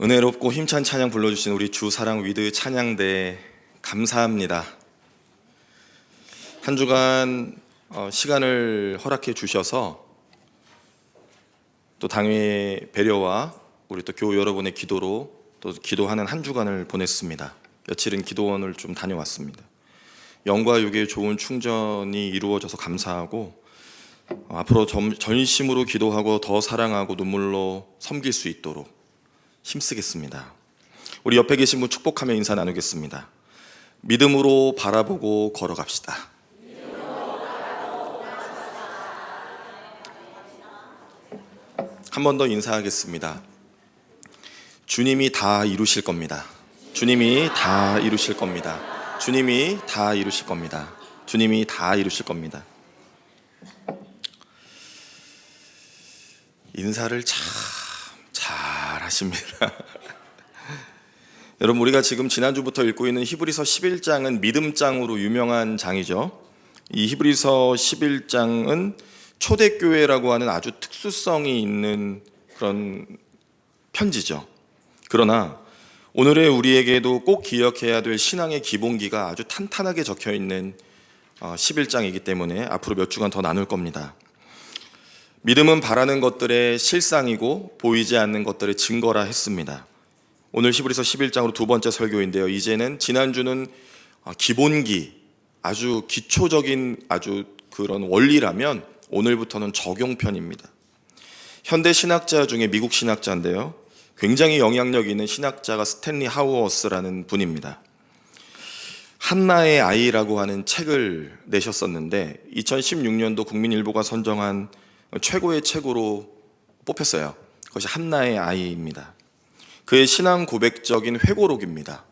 은혜롭고 힘찬 찬양 불러주신 우리 주 사랑 위드 찬양대 감사합니다. 한 주간 시간을 허락해 주셔서 또 당회의 배려와 우리 또 교우 여러분의 기도로 또 기도하는 한 주간을 보냈습니다. 며칠은 기도원을 좀 다녀왔습니다. 영과 육의 좋은 충전이 이루어져서 감사하고 앞으로 전심으로 기도하고 더 사랑하고 눈물로 섬길 수 있도록 힘쓰겠습니다. 우리 옆에 계신 분 축복하며 인사 나누겠습니다. 믿음으로 바라보고 걸어갑시다. 한 번 더 인사하겠습니다. 주님이 다 이루실 겁니다. 주님이 다 이루실 겁니다. 주님이 다 이루실 겁니다. 주님이 다 이루실 겁니다. 인사를 참 잘하십니다. 여러분, 우리가 지금 지난주부터 읽고 있는 히브리서 11장은 믿음장으로 유명한 장이죠. 이 히브리서 11장은 초대교회라고 하는 아주 특수성이 있는 그런 편지죠. 그러나 오늘의 우리에게도 꼭 기억해야 될 신앙의 기본기가 아주 탄탄하게 적혀있는 11장이기 때문에 앞으로 몇 주간 더 나눌 겁니다. 믿음은 바라는 것들의 실상이고 보이지 않는 것들의 증거라 했습니다. 오늘 히브리서 11장으로 두 번째 설교인데요. 이제는 지난주는 기본기, 아주 기초적인 아주 그런 원리라면 오늘부터는 적용편입니다. 현대 신학자 중에 미국 신학자인데요. 굉장히 영향력 있는 신학자가 스탠리 하우어스라는 분입니다. 한나의 아이라고 하는 책을 내셨었는데 2016년도 국민일보가 선정한 최고의 책으로 뽑혔어요. 그것이 한나의 아이입니다. 그의 신앙 고백적인 회고록입니다.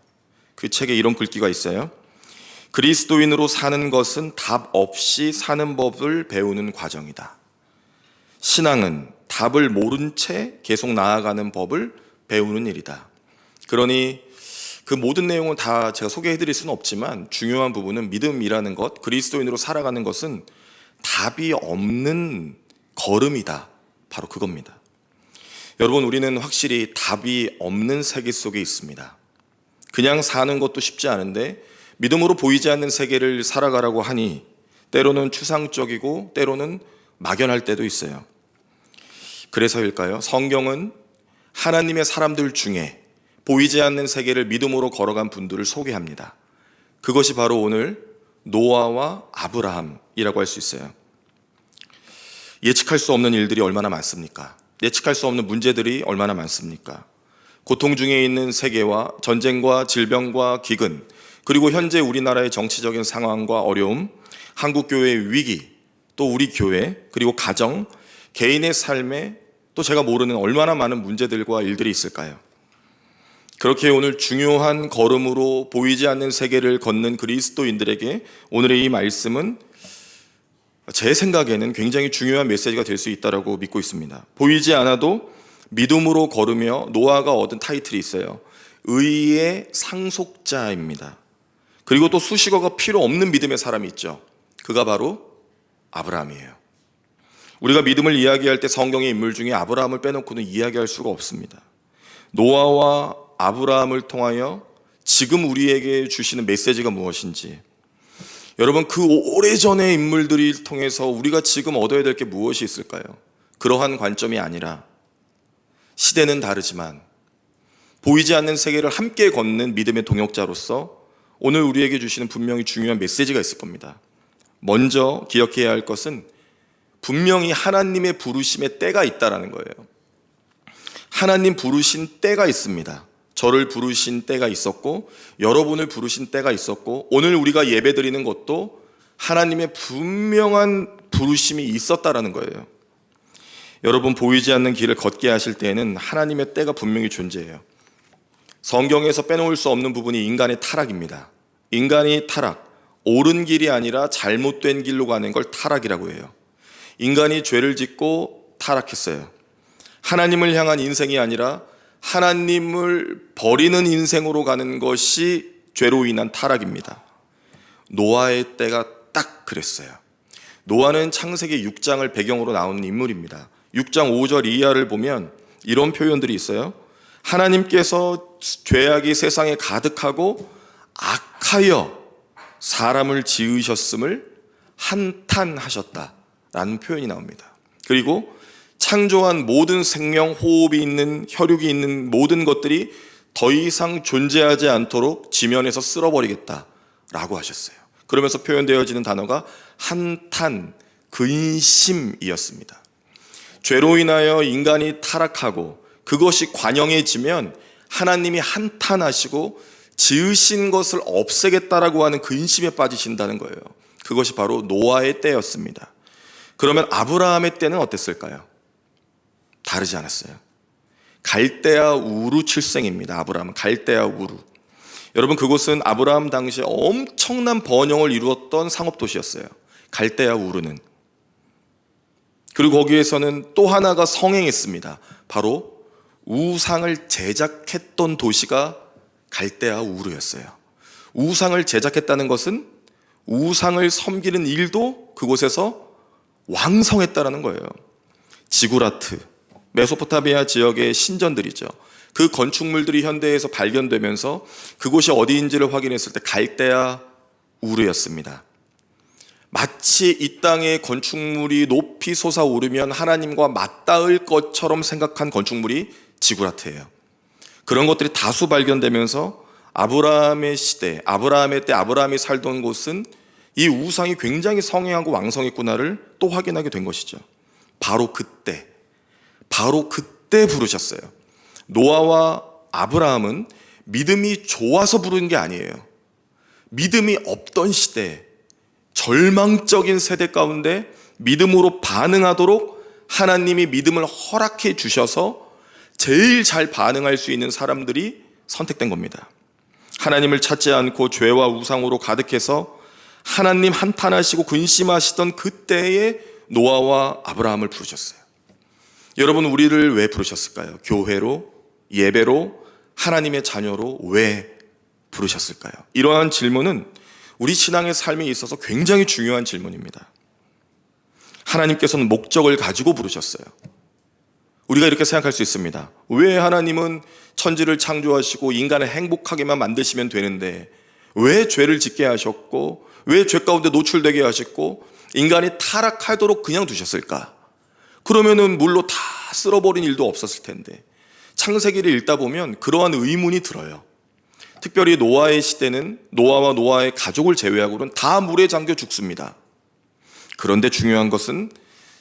그 책에 이런 글귀가 있어요. 그리스도인으로 사는 것은 답 없이 사는 법을 배우는 과정이다. 신앙은 답을 모른 채 계속 나아가는 법을 배우는 일이다. 그러니 그 모든 내용은 다 제가 소개해드릴 수는 없지만 중요한 부분은 믿음이라는 것, 그리스도인으로 살아가는 것은 답이 없는 걸음이다. 바로 그겁니다. 여러분, 우리는 확실히 답이 없는 세계 속에 있습니다. 그냥 사는 것도 쉽지 않은데 믿음으로 보이지 않는 세계를 살아가라고 하니 때로는 추상적이고 때로는 막연할 때도 있어요. 그래서일까요? 성경은 하나님의 사람들 중에 보이지 않는 세계를 믿음으로 걸어간 분들을 소개합니다. 그것이 바로 오늘 노아와 아브라함이라고 할 수 있어요. 예측할 수 없는 일들이 얼마나 많습니까? 예측할 수 없는 문제들이 얼마나 많습니까? 고통 중에 있는 세계와 전쟁과 질병과 기근, 그리고 현재 우리나라의 정치적인 상황과 어려움, 한국교회의 위기, 또 우리 교회, 그리고 가정, 개인의 삶에 또 제가 모르는 얼마나 많은 문제들과 일들이 있을까요? 그렇게 오늘 중요한 걸음으로 보이지 않는 세계를 걷는 그리스도인들에게 오늘의 이 말씀은 제 생각에는 굉장히 중요한 메시지가 될 수 있다고 믿고 있습니다. 보이지 않아도 믿음으로 걸으며 노아가 얻은 타이틀이 있어요. 의의 상속자입니다. 그리고 또 수식어가 필요 없는 믿음의 사람이 있죠. 그가 바로 아브라함이에요. 우리가 믿음을 이야기할 때 성경의 인물 중에 아브라함을 빼놓고는 이야기할 수가 없습니다. 노아와 아브라함을 통하여 지금 우리에게 주시는 메시지가 무엇인지, 여러분, 그 오래전의 인물들을 통해서 우리가 지금 얻어야 될 게 무엇이 있을까요? 그러한 관점이 아니라 시대는 다르지만 보이지 않는 세계를 함께 걷는 믿음의 동역자로서 오늘 우리에게 주시는 분명히 중요한 메시지가 있을 겁니다. 먼저 기억해야 할 것은 분명히 하나님의 부르심의 때가 있다는 거예요. 하나님 부르신 때가 있습니다. 저를 부르신 때가 있었고 여러분을 부르신 때가 있었고 오늘 우리가 예배드리는 것도 하나님의 분명한 부르심이 있었다라는 거예요. 여러분, 보이지 않는 길을 걷게 하실 때에는 하나님의 때가 분명히 존재해요. 성경에서 빼놓을 수 없는 부분이 인간의 타락입니다. 인간이 타락, 옳은 길이 아니라 잘못된 길로 가는 걸 타락이라고 해요. 인간이 죄를 짓고 타락했어요. 하나님을 향한 인생이 아니라 하나님을 버리는 인생으로 가는 것이 죄로 인한 타락입니다. 노아의 때가 딱 그랬어요. 노아는 창세기 6장을 배경으로 나오는 인물입니다. 6장 5절 이하를 보면 이런 표현들이 있어요. 하나님께서 죄악이 세상에 가득하고 악하여 사람을 지으셨음을 한탄하셨다라는 표현이 나옵니다. 그리고 창조한 모든 생명, 호흡이 있는, 혈육이 있는 모든 것들이 더 이상 존재하지 않도록 지면에서 쓸어버리겠다라고 하셨어요. 그러면서 표현되어지는 단어가 한탄, 근심이었습니다. 죄로 인하여 인간이 타락하고 그것이 관영해지면 하나님이 한탄하시고 지으신 것을 없애겠다라고 하는 근심에 빠지신다는 거예요. 그것이 바로 노아의 때였습니다. 그러면 아브라함의 때는 어땠을까요? 다르지 않았어요. 갈대아 우르 칠생입니다. 아브라함은 갈대아 우르. 여러분, 그곳은 아브라함 당시에 엄청난 번영을 이루었던 상업도시였어요. 갈대아 우르는. 그리고 거기에서는 또 하나가 성행했습니다. 바로 우상을 제작했던 도시가 갈대아 우르였어요. 우상을 제작했다는 것은 우상을 섬기는 일도 그곳에서 왕성했다는 거예요. 지구라트, 메소포타미아 지역의 신전들이죠. 그 건축물들이 현대에서 발견되면서 그곳이 어디인지를 확인했을 때 갈대아 우르였습니다. 마치 이 땅의 건축물이 높이 솟아오르면 하나님과 맞닿을 것처럼 생각한 건축물이 지구라트예요. 그런 것들이 다수 발견되면서 아브라함의 시대, 아브라함의 때 아브라함이 살던 곳은 이 우상이 굉장히 성행하고 왕성했구나를 또 확인하게 된 것이죠. 바로 그때 부르셨어요. 노아와 아브라함은 믿음이 좋아서 부르는 게 아니에요. 믿음이 없던 시대, 절망적인 세대 가운데 믿음으로 반응하도록 하나님이 믿음을 허락해 주셔서 제일 잘 반응할 수 있는 사람들이 선택된 겁니다. 하나님을 찾지 않고 죄와 우상으로 가득해서 하나님 한탄하시고 근심하시던 그때에 노아와 아브라함을 부르셨어요. 여러분, 우리를 왜 부르셨을까요? 교회로, 예배로, 하나님의 자녀로 왜 부르셨을까요? 이러한 질문은 우리 신앙의 삶에 있어서 굉장히 중요한 질문입니다. 하나님께서는 목적을 가지고 부르셨어요. 우리가 이렇게 생각할 수 있습니다. 왜 하나님은 천지를 창조하시고 인간을 행복하게만 만드시면 되는데 왜 죄를 짓게 하셨고 왜 죄 가운데 노출되게 하셨고 인간이 타락하도록 그냥 두셨을까? 그러면은 물로 다 쓸어버린 일도 없었을 텐데. 창세기를 읽다 보면 그러한 의문이 들어요. 특별히 노아의 시대는 노아와 노아의 가족을 제외하고는 다 물에 잠겨 죽습니다. 그런데 중요한 것은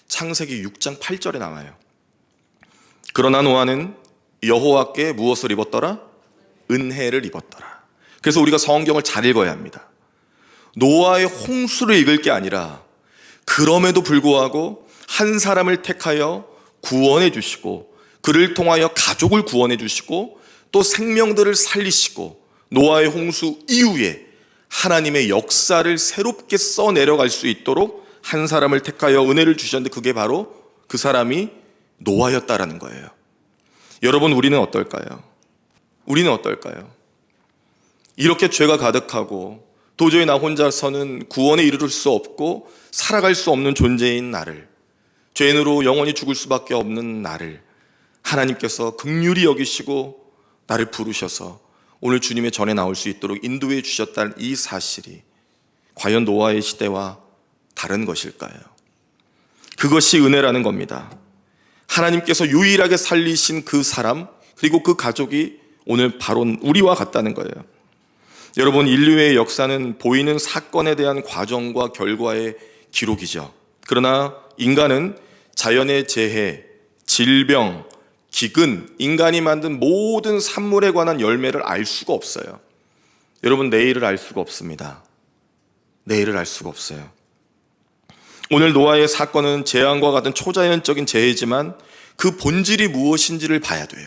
창세기 6장 8절에 나와요. 그러나 노아는 여호와께 무엇을 입었더라? 은혜를 입었더라. 그래서 우리가 성경을 잘 읽어야 합니다. 노아의 홍수를 읽을 게 아니라 그럼에도 불구하고 한 사람을 택하여 구원해 주시고 그를 통하여 가족을 구원해 주시고 또 생명들을 살리시고 노아의 홍수 이후에 하나님의 역사를 새롭게 써내려갈 수 있도록 한 사람을 택하여 은혜를 주셨는데 그게 바로 그 사람이 노아였다라는 거예요. 여러분, 우리는 어떨까요? 우리는 어떨까요? 이렇게 죄가 가득하고 도저히 나 혼자서는 구원에 이르를 수 없고 살아갈 수 없는 존재인 나를, 죄인으로 영원히 죽을 수밖에 없는 나를 하나님께서 긍휼히 여기시고 나를 부르셔서 오늘 주님의 전에 나올 수 있도록 인도해 주셨다는 이 사실이 과연 노아의 시대와 다른 것일까요? 그것이 은혜라는 겁니다. 하나님께서 유일하게 살리신 그 사람 그리고 그 가족이 오늘 바로 우리와 같다는 거예요. 여러분, 인류의 역사는 보이는 사건에 대한 과정과 결과의 기록이죠. 그러나 인간은 자연의 재해, 질병, 기근, 인간이 만든 모든 산물에 관한 열매를 알 수가 없어요. 여러분, 내일을 알 수가 없습니다. 내일을 알 수가 없어요. 오늘 노아의 사건은 재앙과 같은 초자연적인 재해지만 그 본질이 무엇인지를 봐야 돼요.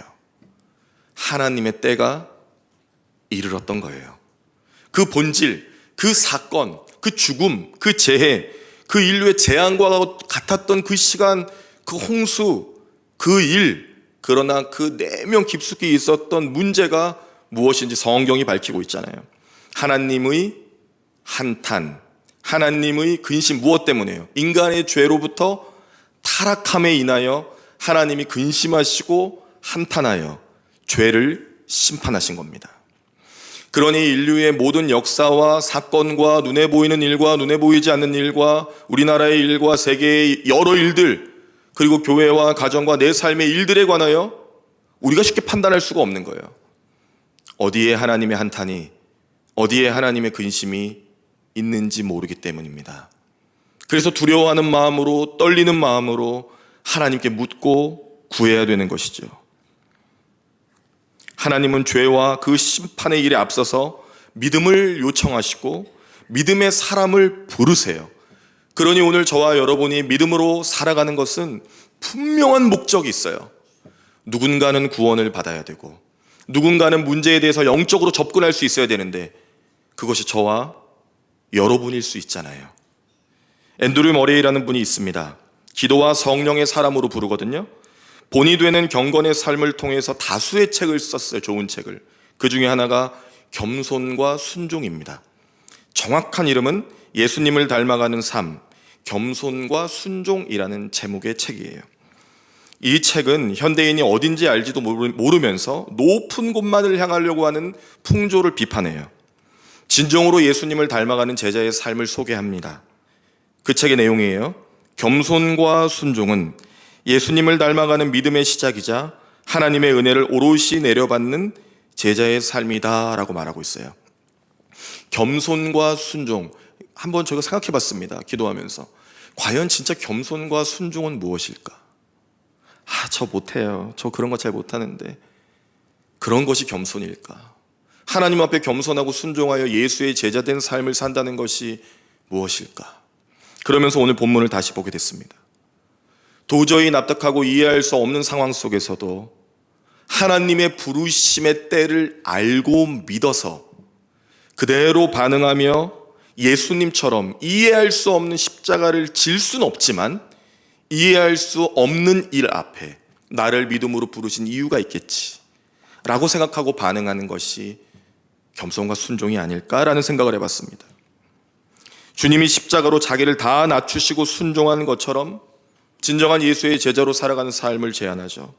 하나님의 때가 이르렀던 거예요. 그 본질, 그 사건, 그 죽음, 그 재해, 그 인류의 재앙과 같았던 그 시간, 그 홍수, 그 일, 그러나 그 내면 깊숙이 있었던 문제가 무엇인지 성경이 밝히고 있잖아요. 하나님의 한탄, 하나님의 근심, 무엇 때문에요? 인간의 죄로부터 타락함에 인하여 하나님이 근심하시고 한탄하여 죄를 심판하신 겁니다. 그러니 인류의 모든 역사와 사건과 눈에 보이는 일과 눈에 보이지 않는 일과 우리나라의 일과 세계의 여러 일들, 그리고 교회와 가정과 내 삶의 일들에 관하여 우리가 쉽게 판단할 수가 없는 거예요. 어디에 하나님의 한탄이, 어디에 하나님의 근심이 있는지 모르기 때문입니다. 그래서 두려워하는 마음으로, 떨리는 마음으로 하나님께 묻고 구해야 되는 것이죠. 하나님은 죄와 그 심판의 일에 앞서서 믿음을 요청하시고 믿음의 사람을 부르세요. 그러니 오늘 저와 여러분이 믿음으로 살아가는 것은 분명한 목적이 있어요. 누군가는 구원을 받아야 되고, 누군가는 문제에 대해서 영적으로 접근할 수 있어야 되는데, 그것이 저와 여러분일 수 있잖아요. 앤드류 머레이라는 분이 있습니다. 기도와 성령의 사람으로 부르거든요. 본이 되는 경건의 삶을 통해서 다수의 책을 썼어요. 좋은 책을. 그 중에 하나가 겸손과 순종입니다. 정확한 이름은 예수님을 닮아가는 삶, 겸손과 순종이라는 제목의 책이에요. 이 책은 현대인이 어딘지 알지도 모르면서 높은 곳만을 향하려고 하는 풍조를 비판해요. 진정으로 예수님을 닮아가는 제자의 삶을 소개합니다. 그 책의 내용이에요. 겸손과 순종은 예수님을 닮아가는 믿음의 시작이자 하나님의 은혜를 오롯이 내려받는 제자의 삶이다 라고 말하고 있어요. 겸손과 순종, 한번 저희가 생각해 봤습니다. 기도하면서. 과연 진짜 겸손과 순종은 무엇일까? 저 못해요. 저 그런 거 잘 못하는데. 그런 것이 겸손일까? 하나님 앞에 겸손하고 순종하여 예수의 제자된 삶을 산다는 것이 무엇일까? 그러면서 오늘 본문을 다시 보게 됐습니다. 도저히 납득하고 이해할 수 없는 상황 속에서도 하나님의 부르심의 때를 알고 믿어서 그대로 반응하며 예수님처럼 이해할 수 없는 십자가를 질 수는 없지만 이해할 수 없는 일 앞에 나를 믿음으로 부르신 이유가 있겠지 라고 생각하고 반응하는 것이 겸손과 순종이 아닐까라는 생각을 해봤습니다. 주님이 십자가로 자기를 다 낮추시고 순종한 것처럼 진정한 예수의 제자로 살아가는 삶을 제안하죠.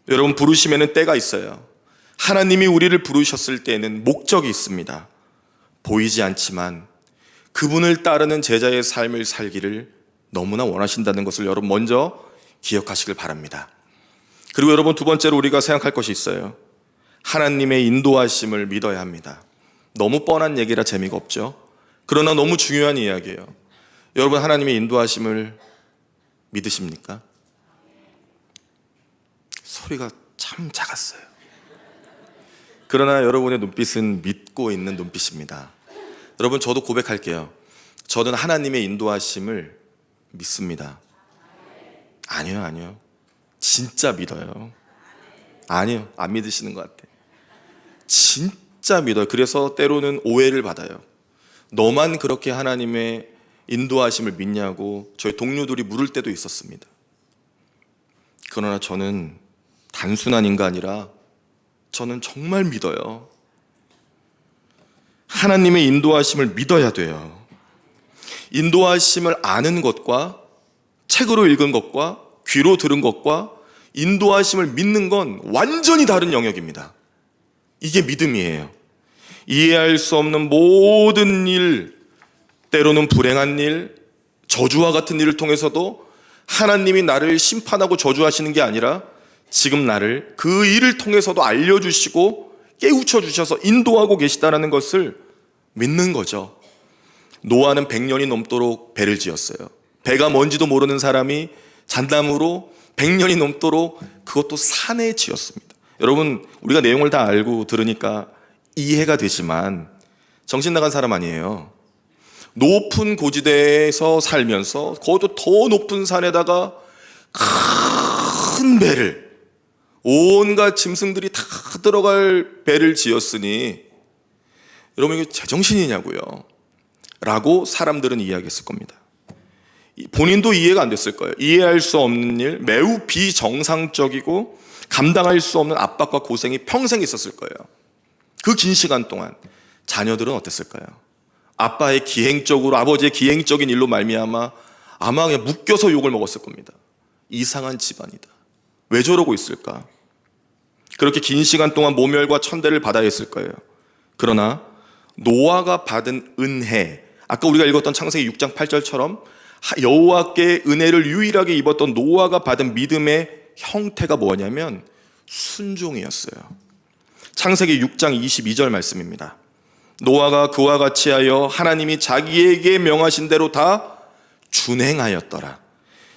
여러분, 부르심에는 때가 있어요. 하나님이 우리를 부르셨을 때에는 목적이 있습니다. 보이지 않지만 그분을 따르는 제자의 삶을 살기를 너무나 원하신다는 것을 여러분 먼저 기억하시길 바랍니다. 그리고 여러분, 두 번째로 우리가 생각할 것이 있어요. 하나님의 인도하심을 믿어야 합니다. 너무 뻔한 얘기라 재미가 없죠. 그러나 너무 중요한 이야기예요. 여러분, 하나님의 인도하심을 믿으십니까? 소리가 참 작았어요. 그러나 여러분의 눈빛은 믿고 있는 눈빛입니다. 여러분, 저도 고백할게요. 저는 하나님의 인도하심을 믿습니다. 아니요. 진짜 믿어요. 아니요, 안 믿으시는 것 같아요. 진짜 믿어요. 그래서 때로는 오해를 받아요. 너만 그렇게 하나님의 인도하심을 믿냐고 저희 동료들이 물을 때도 있었습니다. 그러나 저는 단순한 인간이라 저는 정말 믿어요. 하나님의 인도하심을 믿어야 돼요. 인도하심을 아는 것과 책으로 읽은 것과 귀로 들은 것과 인도하심을 믿는 건 완전히 다른 영역입니다. 이게 믿음이에요. 이해할 수 없는 모든 일, 때로는 불행한 일, 저주와 같은 일을 통해서도 하나님이 나를 심판하고 저주하시는 게 아니라 지금 나를 그 일을 통해서도 알려주시고 깨우쳐 주셔서 인도하고 계시다는 것을 믿는 거죠. 노아는 100년이 넘도록 배를 지었어요. 배가 뭔지도 모르는 사람이 잔나무로 100년이 넘도록 그것도 산에 지었습니다. 여러분, 우리가 내용을 다 알고 들으니까 이해가 되지만 정신 나간 사람 아니에요. 높은 고지대에서 살면서 그것도 더 높은 산에다가 큰 배를, 온갖 짐승들이 다 들어갈 배를 지었으니 여러분, 이게 제정신이냐고요 라고 사람들은 이야기했을 겁니다. 본인도 이해가 안 됐을 거예요. 이해할 수 없는 일, 매우 비정상적이고 감당할 수 없는 압박과 고생이 평생 있었을 거예요. 그 긴 시간 동안 자녀들은 어땠을까요? 아빠의 기행적으로, 아버지의 기행적인 일로 말미암아 아마 그냥 묶여서 욕을 먹었을 겁니다. 이상한 집안이다. 왜 저러고 있을까? 그렇게 긴 시간 동안 모멸과 천대를 받아야 했을 거예요. 그러나 노아가 받은 은혜, 아까 우리가 읽었던 창세기 6장 8절처럼 여호와께 은혜를 유일하게 입었던 노아가 받은 믿음의 형태가 뭐냐면 순종이었어요. 창세기 6장 22절 말씀입니다. 노아가 그와 같이 하여 하나님이 자기에게 명하신 대로 다 준행하였더라.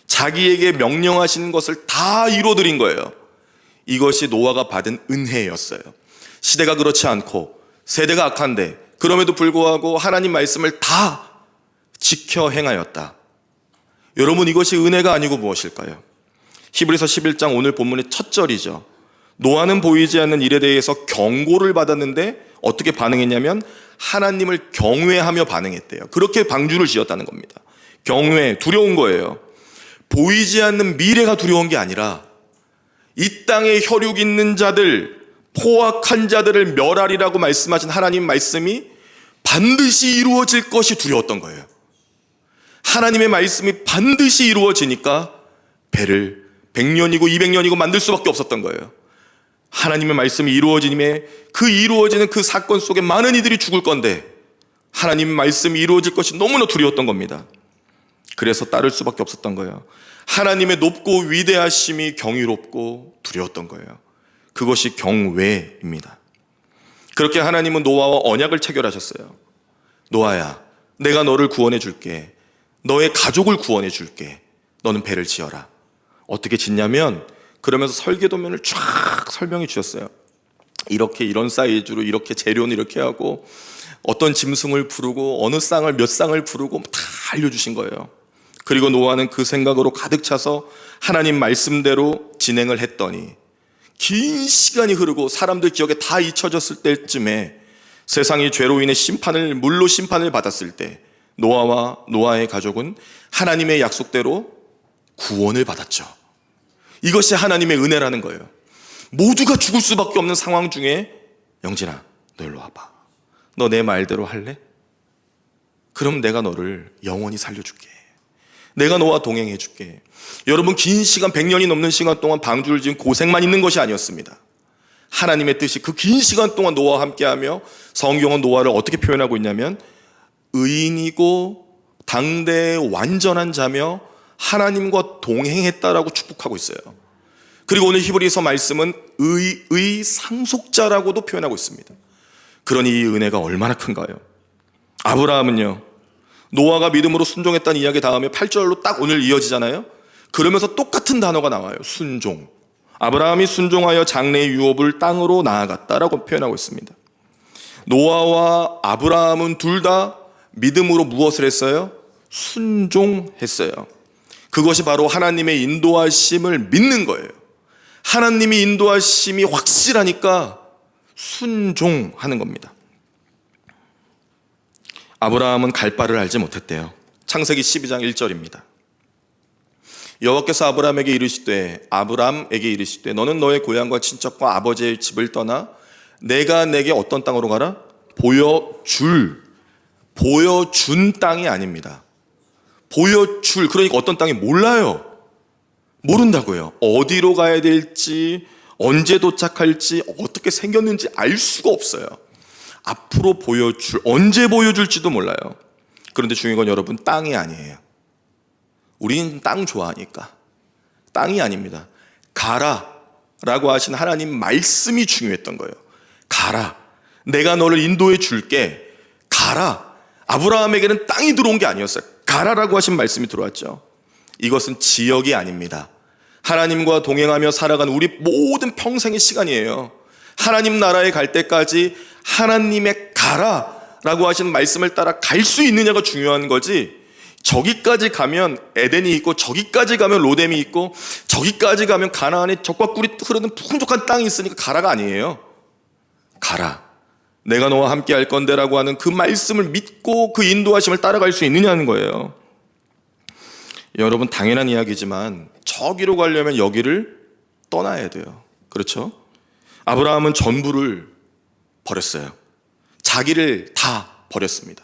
자기에게 명령하신 것을 다 이루어드린 거예요. 이것이 노아가 받은 은혜였어요. 시대가 그렇지 않고 세대가 악한데 그럼에도 불구하고 하나님 말씀을 다 지켜 행하였다. 여러분, 이것이 은혜가 아니고 무엇일까요? 히브리서 11장 오늘 본문의 첫 절이죠. 노아는 보이지 않는 일에 대해서 경고를 받았는데 어떻게 반응했냐면 하나님을 경외하며 반응했대요. 그렇게 방주를 지었다는 겁니다. 경외, 두려운 거예요. 보이지 않는 미래가 두려운 게 아니라 이 땅에 혈육 있는 자들, 포악한 자들을 멸하리라고 말씀하신 하나님 말씀이 반드시 이루어질 것이 두려웠던 거예요. 하나님의 말씀이 반드시 이루어지니까 배를 100년이고 200년이고 만들 수밖에 없었던 거예요. 하나님의 말씀이 이루어지님에 그 이루어지는 그 사건 속에 많은 이들이 죽을 건데 하나님의 말씀이 이루어질 것이 너무나 두려웠던 겁니다. 그래서 따를 수밖에 없었던 거예요. 하나님의 높고 위대하심이 경이롭고 두려웠던 거예요. 그것이 경외입니다. 그렇게 하나님은 노아와 언약을 체결하셨어요. 노아야, 내가 너를 구원해 줄게. 너의 가족을 구원해 줄게. 너는 배를 지어라. 어떻게 짓냐면 그러면서 설계도면을 쫙 설명해 주셨어요. 이렇게 이런 사이즈로 이렇게 재료는 이렇게 하고 어떤 짐승을 부르고 어느 쌍을 몇 쌍을 부르고 다 알려주신 거예요. 그리고 노아는 그 생각으로 가득 차서 하나님 말씀대로 진행을 했더니 긴 시간이 흐르고 사람들 기억에 다 잊혀졌을 때쯤에 세상이 죄로 인해 물로 심판을 받았을 때 노아와 노아의 가족은 하나님의 약속대로 구원을 받았죠. 이것이 하나님의 은혜라는 거예요. 모두가 죽을 수밖에 없는 상황 중에 영진아, 너 일로 와봐. 너 내 말대로 할래? 그럼 내가 너를 영원히 살려줄게. 내가 너와 동행해 줄게. 여러분, 긴 시간 100년이 넘는 시간 동안 방주를 지은 고생만 있는 것이 아니었습니다. 하나님의 뜻이 그 긴 시간 동안 노아와 함께하며 성경은 노아를 어떻게 표현하고 있냐면 의인이고 당대의 완전한 자며 하나님과 동행했다라고 축복하고 있어요. 그리고 오늘 히브리서 말씀은 상속자라고도 표현하고 있습니다. 그러니 이 은혜가 얼마나 큰가요? 아브라함은요, 노아가 믿음으로 순종했다는 이야기 다음에 8절로 딱 오늘 이어지잖아요. 그러면서 똑같은 단어가 나와요. 순종. 아브라함이 순종하여 장래의 유업을 땅으로 나아갔다라고 표현하고 있습니다. 노아와 아브라함은 둘 다 믿음으로 무엇을 했어요? 순종했어요. 그것이 바로 하나님의 인도하심을 믿는 거예요. 하나님이 인도하심이 확실하니까 순종하는 겁니다. 아브라함은 갈 바를 알지 못했대요. 창세기 12장 1절입니다. 여호와께서 아브라함에게 이르시되 너는 너의 고향과 친척과 아버지의 집을 떠나 내가 내게 어떤 땅으로 가라? 보여준 땅이 아닙니다. 그러니까 어떤 땅이 몰라요. 모른다고요. 어디로 가야 될지, 언제 도착할지, 어떻게 생겼는지 알 수가 없어요. 앞으로 언제 보여줄지도 몰라요. 그런데 중요한 건 여러분, 땅이 아니에요. 우리는 땅 좋아하니까. 땅이 아닙니다. 가라 라고 하신 하나님 말씀이 중요했던 거예요. 가라. 내가 너를 인도해 줄게. 가라. 아브라함에게는 땅이 들어온 게 아니었어요. 가라라고 하신 말씀이 들어왔죠. 이것은 지역이 아닙니다. 하나님과 동행하며 살아간 우리 모든 평생의 시간이에요. 하나님 나라에 갈 때까지 하나님의 가라라고 하신 말씀을 따라 갈 수 있느냐가 중요한 거지, 저기까지 가면 에덴이 있고 저기까지 가면 로뎀이 있고 저기까지 가면 가나안에 젖과 꿀이 흐르는 풍족한 땅이 있으니까 가라가 아니에요. 가라. 내가 너와 함께 할 건데라고 하는 그 말씀을 믿고 그 인도하심을 따라갈 수 있느냐는 거예요. 여러분, 당연한 이야기지만 저기로 가려면 여기를 떠나야 돼요. 그렇죠? 아브라함은 전부를 버렸어요. 자기를 다 버렸습니다.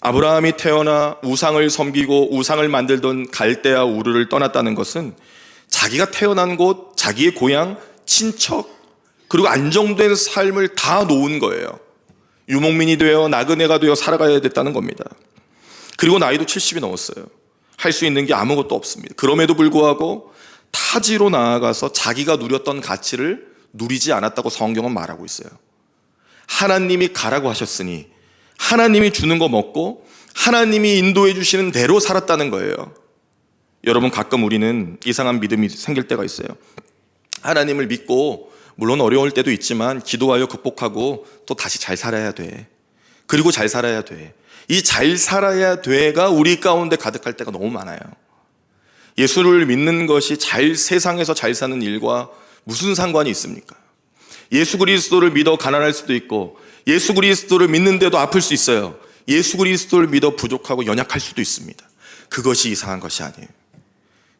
아브라함이 태어나 우상을 섬기고 우상을 만들던 갈대아 우르를 떠났다는 것은 자기가 태어난 곳, 자기의 고향, 친척, 그리고 안정된 삶을 다 놓은 거예요. 유목민이 되어 나그네가 되어 살아가야 됐다는 겁니다. 그리고 나이도 70이 넘었어요. 할 수 있는 게 아무것도 없습니다. 그럼에도 불구하고 타지로 나아가서 자기가 누렸던 가치를 누리지 않았다고 성경은 말하고 있어요. 하나님이 가라고 하셨으니 하나님이 주는 거 먹고 하나님이 인도해 주시는 대로 살았다는 거예요. 여러분, 가끔 우리는 이상한 믿음이 생길 때가 있어요. 하나님을 믿고 물론 어려울 때도 있지만 기도하여 극복하고 또 다시 잘 살아야 돼. 그리고 잘 살아야 돼. 이 잘 살아야 돼가 우리 가운데 가득할 때가 너무 많아요. 예수를 믿는 것이 세상에서 잘 사는 일과 무슨 상관이 있습니까? 예수 그리스도를 믿어 가난할 수도 있고 예수 그리스도를 믿는데도 아플 수 있어요. 예수 그리스도를 믿어 부족하고 연약할 수도 있습니다. 그것이 이상한 것이 아니에요.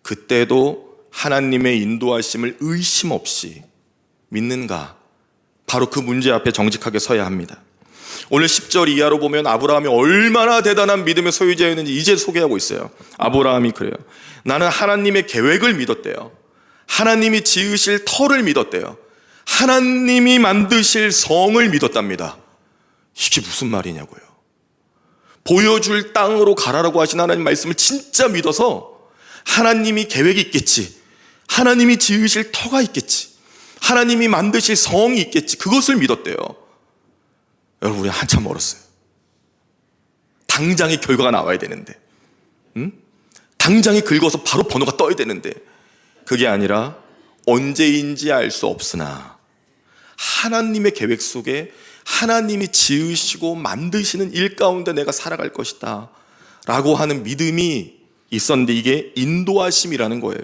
그때도 하나님의 인도하심을 의심 없이 믿는가? 바로 그 문제 앞에 정직하게 서야 합니다. 오늘 10절 이하로 보면 아브라함이 얼마나 대단한 믿음의 소유자였는지 이제 소개하고 있어요. 아브라함이 그래요. 나는 하나님의 계획을 믿었대요. 하나님이 지으실 터를 믿었대요. 하나님이 만드실 성을 믿었답니다. 이게 무슨 말이냐고요. 보여줄 땅으로 가라라고 하신 하나님 말씀을 진짜 믿어서 하나님이 계획이 있겠지, 하나님이 지으실 터가 있겠지, 하나님이 만드실 성이 있겠지, 그것을 믿었대요. 여러분, 우리 한참 멀었어요. 당장의 결과가 나와야 되는데, 당장에 긁어서 바로 번호가 떠야 되는데, 그게 아니라 언제인지 알 수 없으나 하나님의 계획 속에 하나님이 지으시고 만드시는 일 가운데 내가 살아갈 것이다 라고 하는 믿음이 있었는데, 이게 인도하심이라는 거예요.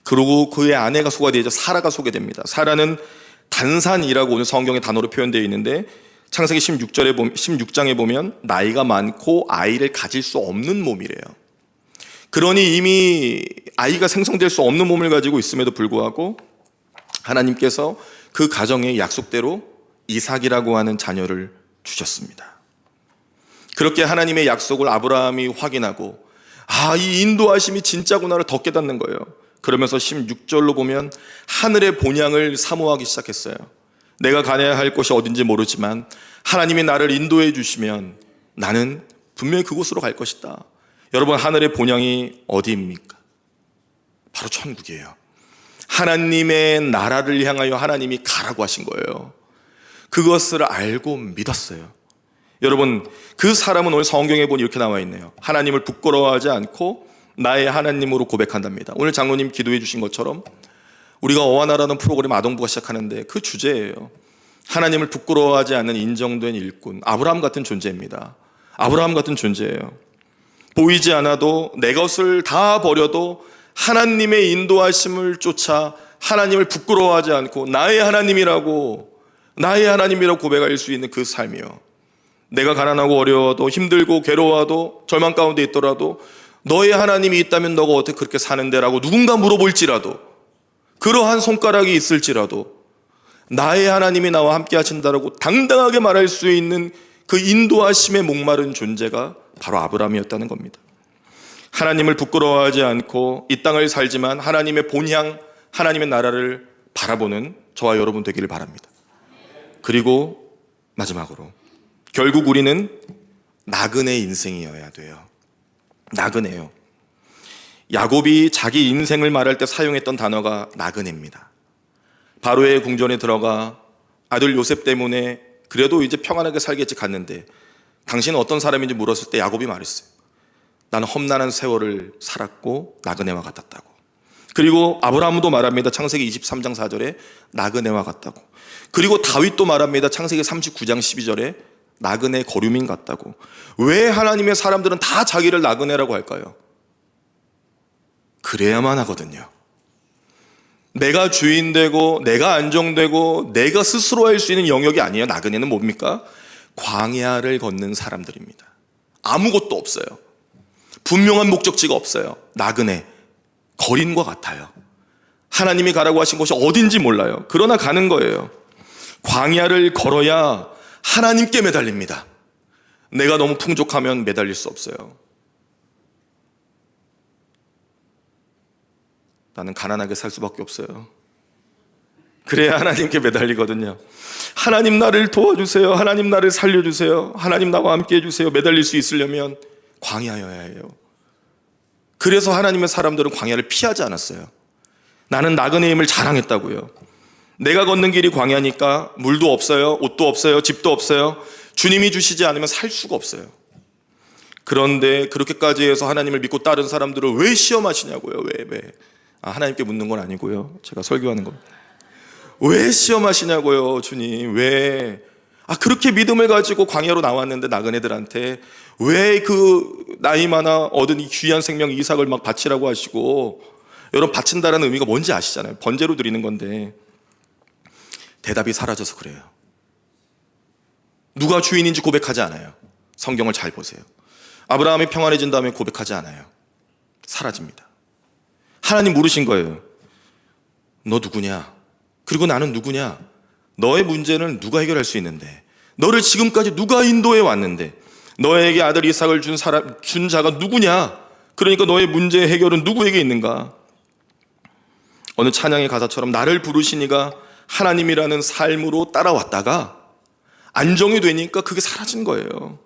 그리고 그의 아내가 소개되죠. 사라가 소개됩니다. 사라는 단산이라고 오늘 성경의 단어로 표현되어 있는데, 창세기 16장에 보면 나이가 많고 아이를 가질 수 없는 몸이래요. 그러니 이미 아이가 생성될 수 없는 몸을 가지고 있음에도 불구하고 하나님께서 그 가정의 약속대로 이삭이라고 하는 자녀를 주셨습니다. 그렇게 하나님의 약속을 아브라함이 확인하고, 이 인도하심이 진짜구나를 더 깨닫는 거예요. 그러면서 16절로 보면 하늘의 본향을 사모하기 시작했어요. 내가 가야 할 곳이 어딘지 모르지만 하나님이 나를 인도해 주시면 나는 분명히 그곳으로 갈 것이다. 여러분, 하늘의 본향이 어디입니까? 바로 천국이에요. 하나님의 나라를 향하여 하나님이 가라고 하신 거예요. 그것을 알고 믿었어요. 여러분, 그 사람은 오늘 성경에 보니 이렇게 나와 있네요. 하나님을 부끄러워하지 않고 나의 하나님으로 고백한답니다. 오늘 장로님 기도해 주신 것처럼 우리가 어와나라는 프로그램 아동부가 시작하는데 그 주제예요. 하나님을 부끄러워하지 않는 인정된 일꾼, 아브라함 같은 존재입니다. 아브라함 같은 존재예요. 보이지 않아도 내 것을 다 버려도 하나님의 인도하심을 쫓아 하나님을 부끄러워하지 않고 나의 하나님이라고 고백할 수 있는 그 삶이요. 내가 가난하고 어려워도 힘들고 괴로워도 절망 가운데 있더라도 너의 하나님이 있다면 너가 어떻게 그렇게 사는데라고 누군가 물어볼지라도, 그러한 손가락이 있을지라도 나의 하나님이 나와 함께 하신다라고 당당하게 말할 수 있는 그 인도하심에 목마른 존재가 바로 아브라함이었다는 겁니다. 하나님을 부끄러워하지 않고 이 땅을 살지만 하나님의 본향, 하나님의 나라를 바라보는 저와 여러분 되기를 바랍니다. 그리고 마지막으로 결국 우리는 나그네 인생이어야 돼요. 나그네요. 야곱이 자기 인생을 말할 때 사용했던 단어가 나그네입니다. 바로의 궁전에 들어가 아들 요셉 때문에 그래도 이제 평안하게 살겠지 갔는데, 당신은 어떤 사람인지 물었을 때 야곱이 말했어요. 나는 험난한 세월을 살았고 나그네와 같았다고. 그리고 아브라함도 말합니다. 창세기 23장 4절에 나그네와 같다고. 그리고 다윗도 말합니다. 창세기 39장 12절에 나그네 거류민 같다고. 왜 하나님의 사람들은 다 자기를 나그네라고 할까요? 그래야만 하거든요. 내가 주인되고 내가 안정되고 내가 스스로 할 수 있는 영역이 아니에요. 나그네는 뭡니까? 광야를 걷는 사람들입니다. 아무것도 없어요. 분명한 목적지가 없어요. 나그네, 거린과 같아요. 하나님이 가라고 하신 곳이 어딘지 몰라요. 그러나 가는 거예요. 광야를 걸어야 하나님께 매달립니다. 내가 너무 풍족하면 매달릴 수 없어요. 나는 가난하게 살 수밖에 없어요. 그래야 하나님께 매달리거든요. 하나님 나를 도와주세요. 하나님 나를 살려주세요. 하나님 나와 함께 해주세요. 매달릴 수 있으려면 광야여야 해요. 그래서 하나님의 사람들은 광야를 피하지 않았어요. 나는 나그네의 힘을 자랑했다고요. 내가 걷는 길이 광야니까 물도 없어요, 옷도 없어요, 집도 없어요. 주님이 주시지 않으면 살 수가 없어요. 그런데 그렇게까지 해서 하나님을 믿고 따른 사람들을 왜 시험하시냐고요. 왜? 하나님께 묻는 건 아니고요. 제가 설교하는 겁니다. 왜 시험하시냐고요, 주님. 왜? 그렇게 믿음을 가지고 광야로 나왔는데 나그네들한테 왜 그 나이 많아 얻은 이 귀한 생명 이삭을 막 바치라고 하시고, 여러분 바친다라는 의미가 뭔지 아시잖아요. 번제로 드리는 건데 대답이 사라져서 그래요. 누가 주인인지 고백하지 않아요. 성경을 잘 보세요. 아브라함이 평안해진 다음에 고백하지 않아요. 사라집니다. 하나님 물으신 거예요. 너 누구냐? 그리고 나는 누구냐? 너의 문제는 누가 해결할 수 있는데? 너를 지금까지 누가 인도해 왔는데? 너에게 아들 이삭을 준 자가 누구냐? 그러니까 너의 문제의 해결은 누구에게 있는가? 어느 찬양의 가사처럼 나를 부르시니가 하나님이라는 삶으로 따라왔다가 안정이 되니까 그게 사라진 거예요.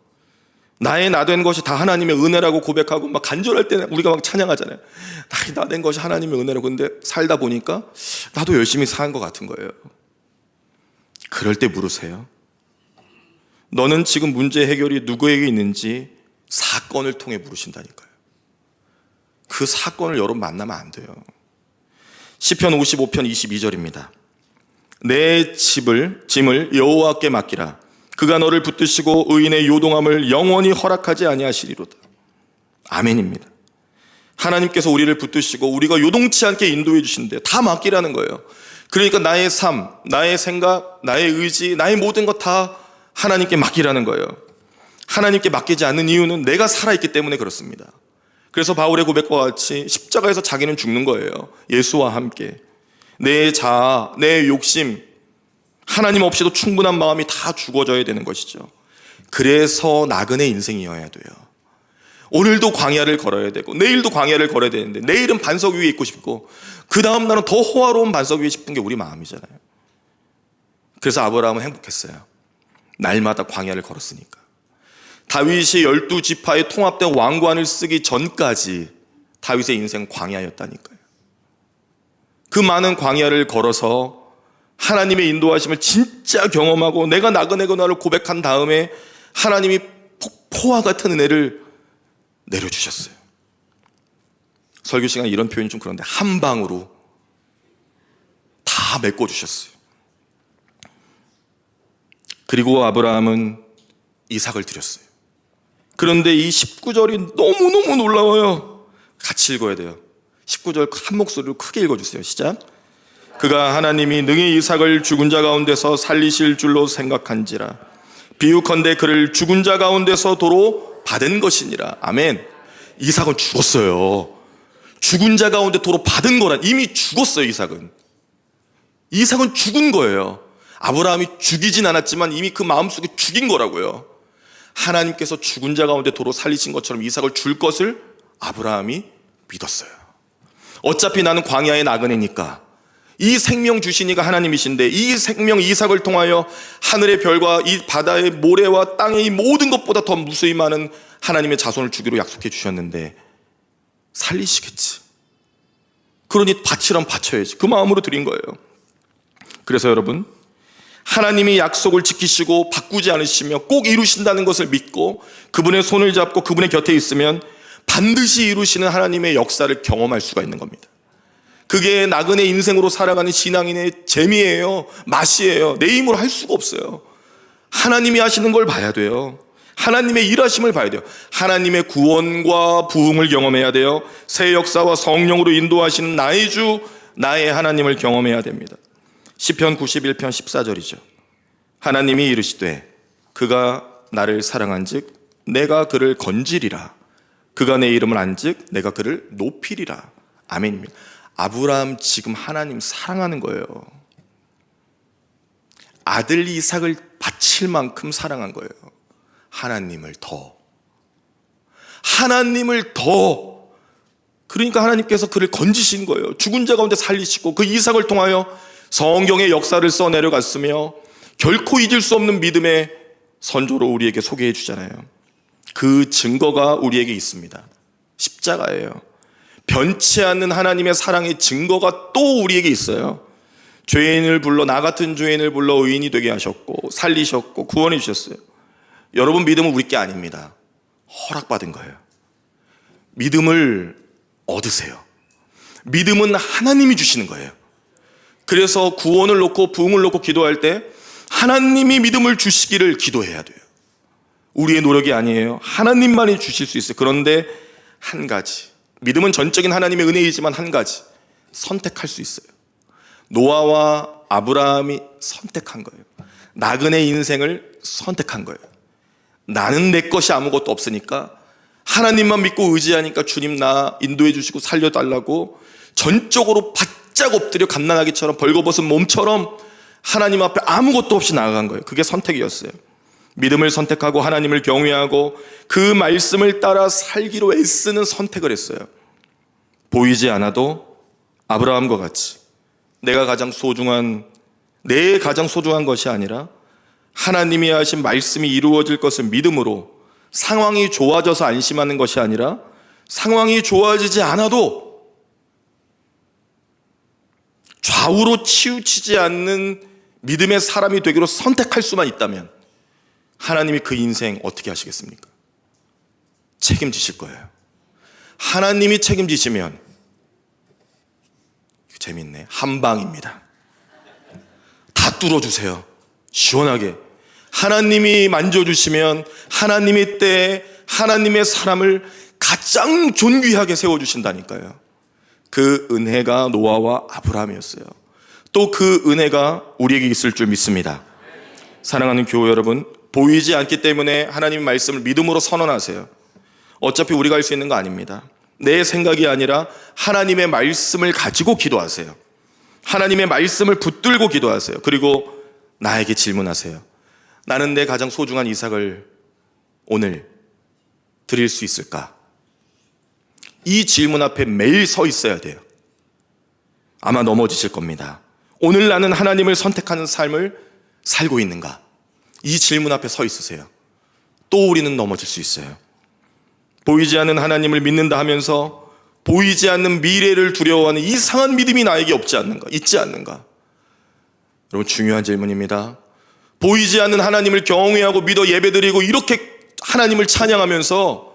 나의 나 된 것이 다 하나님의 은혜라고 고백하고 막 간절할 때는 우리가 막 찬양하잖아요. 나의 나 된 것이 하나님의 은혜라고. 근데 살다 보니까 나도 열심히 산 것 같은 거예요. 그럴 때 물으세요. 너는 지금 문제 해결이 누구에게 있는지 사건을 통해 물으신다니까요. 그 사건을 여러분 만나면 안 돼요. 시편 55편 22절입니다. 내 짐을 여호와께 맡기라. 그가 너를 붙드시고 의인의 요동함을 영원히 허락하지 아니하시리로다. 아멘입니다. 하나님께서 우리를 붙드시고 우리가 요동치 않게 인도해 주시는데 다 맡기라는 거예요. 그러니까 나의 삶, 나의 생각, 나의 의지, 나의 모든 것 다 하나님께 맡기라는 거예요. 하나님께 맡기지 않는 이유는 내가 살아있기 때문에 그렇습니다. 그래서 바울의 고백과 같이 십자가에서 자기는 죽는 거예요. 예수와 함께. 내 자아, 내 욕심, 하나님 없이도 충분한 마음이 다 죽어져야 되는 것이죠. 그래서 나그네 인생이어야 돼요. 오늘도 광야를 걸어야 되고 내일도 광야를 걸어야 되는데, 내일은 반석 위에 있고 싶고 그 다음 날은 더 호화로운 반석 위에 싶은 게 우리 마음이잖아요. 그래서 아브라함은 행복했어요. 날마다 광야를 걸었으니까. 다윗이 12지파에 통합된 왕관을 쓰기 전까지 다윗의 인생은 광야였다니까요. 그 많은 광야를 걸어서 하나님의 인도하심을 진짜 경험하고 내가 나그네구나를 고백한 다음에 하나님이 폭포와 같은 은혜를 내려주셨어요. 설교 시간에 이런 표현이 좀 그런데 한 방으로 다 메꿔주셨어요. 그리고 아브라함은 이삭을 드렸어요. 그런데 이 19절이 너무너무 놀라워요. 같이 읽어야 돼요. 19절 한 목소리로 크게 읽어주세요. 시작. 그가 하나님이 능히 이삭을 죽은 자 가운데서 살리실 줄로 생각한지라. 비유컨대 그를 죽은 자 가운데서 도로 받은 것이니라. 아멘. 이삭은 죽었어요. 죽은 자 가운데 도로 받은 거란, 이미 죽었어요. 이삭은 죽은 거예요. 아브라함이 죽이진 않았지만 이미 그 마음속에 죽인 거라고요. 하나님께서 죽은 자 가운데 도로 살리신 것처럼 이삭을 줄 것을 아브라함이 믿었어요. 어차피 나는 광야의 나그네니까 이 생명 주신 이가 하나님이신데 이 생명 이삭을 통하여 하늘의 별과 이 바다의 모래와 땅의 이 모든 것보다 더 무수히 많은 하나님의 자손을 주기로 약속해 주셨는데 살리시겠지. 그러니 바치란 바쳐야지. 그 마음으로 드린 거예요. 그래서 여러분, 하나님이 약속을 지키시고 바꾸지 않으시며 꼭 이루신다는 것을 믿고 그분의 손을 잡고 그분의 곁에 있으면 반드시 이루시는 하나님의 역사를 경험할 수가 있는 겁니다. 그게 나그네 인생으로 살아가는 신앙인의 재미예요. 맛이에요. 내 힘으로 할 수가 없어요. 하나님이 하시는 걸 봐야 돼요. 하나님의 일하심을 봐야 돼요. 하나님의 구원과 부흥을 경험해야 돼요. 새 역사와 성령으로 인도하시는 나의 주, 나의 하나님을 경험해야 됩니다. 시편 91편 14절이죠. 하나님이 이르시되 그가 나를 사랑한즉 내가 그를 건지리라. 그가 내 이름을 안즉 내가 그를 높이리라. 아멘입니다. 아브라함 지금 하나님 사랑하는 거예요. 아들 이삭을 바칠 만큼 사랑한 거예요. 하나님을 더. 그러니까 하나님께서 그를 건지신 거예요. 죽은 자 가운데 살리시고 그 이삭을 통하여 성경의 역사를 써내려갔으며 결코 잊을 수 없는 믿음의 선조로 우리에게 소개해 주잖아요. 그 증거가 우리에게 있습니다. 십자가예요. 변치 않는 하나님의 사랑의 증거가 또 우리에게 있어요. 죄인을 불러, 나 같은 죄인을 불러 의인이 되게 하셨고 살리셨고 구원해 주셨어요. 여러분, 믿음은 우리 게 아닙니다. 허락받은 거예요. 믿음을 얻으세요. 믿음은 하나님이 주시는 거예요. 그래서 구원을 놓고 부흥을 놓고 기도할 때 하나님이 믿음을 주시기를 기도해야 돼요. 우리의 노력이 아니에요. 하나님만이 주실 수 있어요. 그런데 한 가지, 믿음은 전적인 하나님의 은혜이지만 한 가지, 선택할 수 있어요. 노아와 아브라함이 선택한 거예요. 나그네 인생을 선택한 거예요. 나는 내 것이 아무것도 없으니까 하나님만 믿고 의지하니까 주님 나 인도해 주시고 살려달라고 전적으로 바짝 엎드려 갓난아기처럼 벌거벗은 몸처럼 하나님 앞에 아무것도 없이 나아간 거예요. 그게 선택이었어요. 믿음을 선택하고 하나님을 경외하고 그 말씀을 따라 살기로 애쓰는 선택을 했어요. 보이지 않아도 아브라함과 같이 내 가장 소중한 것이 아니라 하나님이 하신 말씀이 이루어질 것을 믿음으로, 상황이 좋아져서 안심하는 것이 아니라 상황이 좋아지지 않아도 좌우로 치우치지 않는 믿음의 사람이 되기로 선택할 수만 있다면 하나님이 그 인생 어떻게 하시겠습니까? 책임지실 거예요. 하나님이 책임지시면 재밌네. 한 방입니다. 다 뚫어주세요. 시원하게. 하나님이 만져주시면 하나님의 때에 하나님의 사람을 가장 존귀하게 세워주신다니까요. 그 은혜가 노아와 아브라함이었어요. 또 그 은혜가 우리에게 있을 줄 믿습니다. 사랑하는 교회 여러분, 보이지 않기 때문에 하나님의 말씀을 믿음으로 선언하세요. 어차피 우리가 할 수 있는 거 아닙니다. 내 생각이 아니라 하나님의 말씀을 가지고 기도하세요. 하나님의 말씀을 붙들고 기도하세요. 그리고 나에게 질문하세요. 나는 내 가장 소중한 이삭을 오늘 드릴 수 있을까? 이 질문 앞에 매일 서 있어야 돼요. 아마 넘어지실 겁니다. 오늘 나는 하나님을 선택하는 삶을 살고 있는가? 이 질문 앞에 서 있으세요. 또 우리는 넘어질 수 있어요. 보이지 않는 하나님을 믿는다 하면서 보이지 않는 미래를 두려워하는 이상한 믿음이 나에게 없지 않는가? 있지 않는가? 여러분, 중요한 질문입니다. 보이지 않는 하나님을 경외하고 믿어 예배드리고 이렇게 하나님을 찬양하면서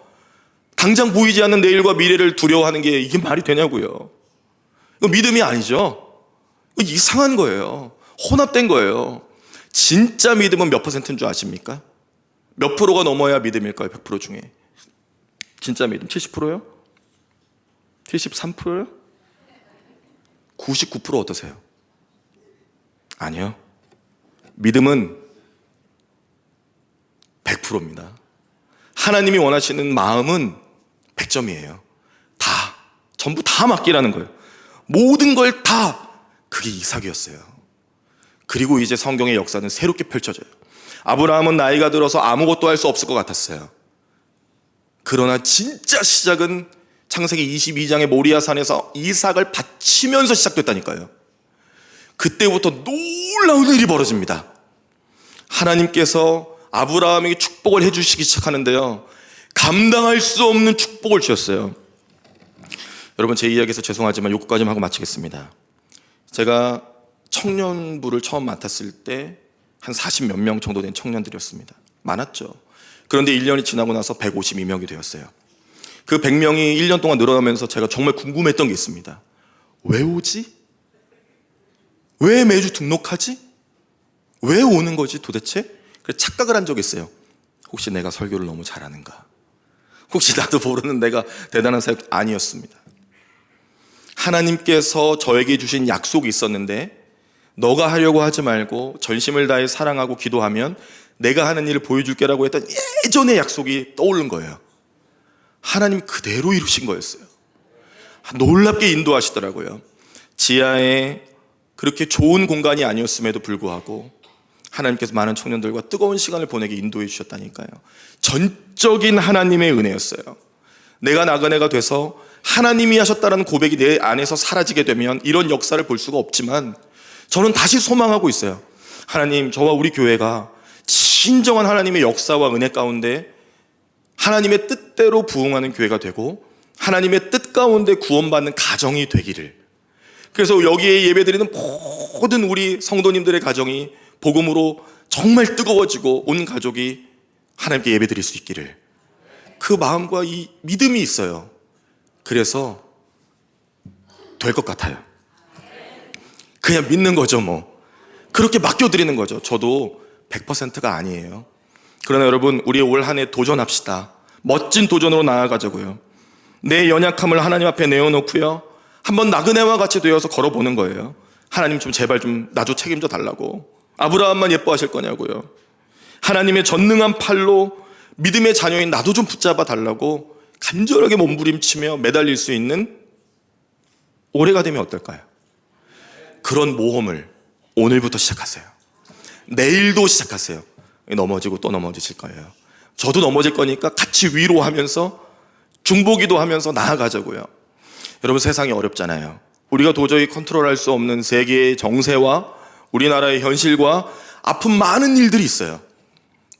당장 보이지 않는 내일과 미래를 두려워하는 게 이게 말이 되냐고요. 이거 믿음이 아니죠. 이거 이상한 거예요. 혼합된 거예요. 진짜 믿음은 몇 퍼센트인 줄 아십니까? 몇 프로가 넘어야 믿음일까요? 100% 중에. 진짜 믿음 70%요? 73%요? 99% 어떠세요? 아니요. 믿음은 100%입니다. 하나님이 원하시는 마음은 100점이에요. 다, 전부 다 맡기라는 거예요. 모든 걸 다. 그게 이삭이었어요. 그리고 이제 성경의 역사는 새롭게 펼쳐져요. 아브라함은 나이가 들어서 아무것도 할 수 없을 것 같았어요. 그러나 진짜 시작은 창세기 22장의 모리아산에서 이삭을 바치면서 시작됐다니까요. 그때부터 놀라운 일이 벌어집니다. 하나님께서 아브라함에게 축복을 해주시기 시작하는데요, 감당할 수 없는 축복을 주셨어요. 여러분, 제 이야기에서 죄송하지만 요거까지만 하고 마치겠습니다. 제가 청년부를 처음 맡았을 때 한 40몇 명 정도 된 청년들이었습니다. 많았죠. 그런데 1년이 지나고 나서 152명이 되었어요. 그 100명이 1년 동안 늘어나면서 제가 정말 궁금했던 게 있습니다. 왜 오지? 왜 매주 등록하지? 왜 오는 거지 도대체? 그래서 착각을 한 적이 있어요. 혹시 내가 설교를 너무 잘하는가? 혹시 나도 모르는 내가 대단한 사역? 아니었습니다. 하나님께서 저에게 주신 약속이 있었는데, 너가 하려고 하지 말고 전심을 다해 사랑하고 기도하면 내가 하는 일을 보여줄게라고 했던 예전의 약속이 떠오른 거예요. 하나님 그대로 이루신 거였어요. 놀랍게 인도하시더라고요. 지하에 그렇게 좋은 공간이 아니었음에도 불구하고 하나님께서 많은 청년들과 뜨거운 시간을 보내게 인도해 주셨다니까요. 전적인 하나님의 은혜였어요. 내가 나그네가 돼서 하나님이 하셨다는 고백이 내 안에서 사라지게 되면 이런 역사를 볼 수가 없지만, 저는 다시 소망하고 있어요. 하나님, 저와 우리 교회가 진정한 하나님의 역사와 은혜 가운데 하나님의 뜻대로 부응하는 교회가 되고 하나님의 뜻 가운데 구원받는 가정이 되기를. 그래서 여기에 예배드리는 모든 우리 성도님들의 가정이 복음으로 정말 뜨거워지고 온 가족이 하나님께 예배드릴 수 있기를, 그 마음과 이 믿음이 있어요. 그래서 될 것 같아요. 그냥 믿는 거죠. 그렇게 맡겨드리는 거죠. 저도 100%가 아니에요. 그러나 여러분, 우리 올 한 해 도전합시다. 멋진 도전으로 나아가자고요. 내 연약함을 하나님 앞에 내어놓고요, 한번 나그네와 같이 되어서 걸어보는 거예요. 하나님, 좀 제발 나도 책임져 달라고. 아브라함만 예뻐하실 거냐고요. 하나님의 전능한 팔로 믿음의 자녀인 나도 좀 붙잡아 달라고 간절하게 몸부림치며 매달릴 수 있는 올해가 되면 어떨까요? 그런 모험을 오늘부터 시작하세요. 내일도 시작하세요. 넘어지고 또 넘어지실 거예요. 저도 넘어질 거니까 같이 위로하면서 중보기도 하면서 나아가자고요. 여러분, 세상이 어렵잖아요. 우리가 도저히 컨트롤할 수 없는 세계의 정세와 우리나라의 현실과 아픈 많은 일들이 있어요.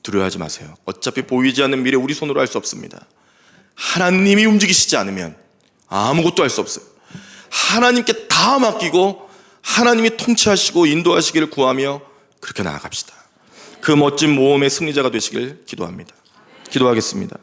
두려워하지 마세요. 어차피 보이지 않는 미래 우리 손으로 할 수 없습니다. 하나님이 움직이시지 않으면 아무것도 할 수 없어요. 하나님께 다 맡기고 하나님이 통치하시고 인도하시기를 구하며 그렇게 나아갑시다. 그 멋진 모험의 승리자가 되시길 기도합니다. 기도하겠습니다.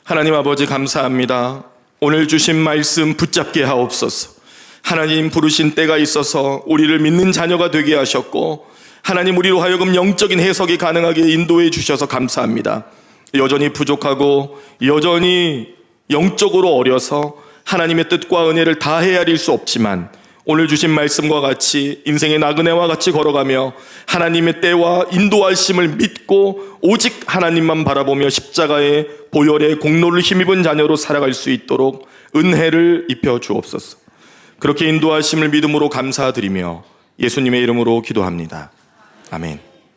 하나님 아버지, 감사합니다. 오늘 주신 말씀 붙잡게 하옵소서. 하나님 부르신 때가 있어서 우리를 믿는 자녀가 되게 하셨고, 하나님 우리로 하여금 영적인 해석이 가능하게 인도해 주셔서 감사합니다. 여전히 부족하고 여전히 영적으로 어려서 하나님의 뜻과 은혜를 다 헤아릴 수 없지만, 오늘 주신 말씀과 같이 인생의 나그네와 같이 걸어가며 하나님의 때와 인도하심을 믿고 오직 하나님만 바라보며 십자가의 보혈의 공로를 힘입은 자녀로 살아갈 수 있도록 은혜를 입혀 주옵소서. 그렇게 인도하심을 믿음으로 감사드리며 예수님의 이름으로 기도합니다. 아멘.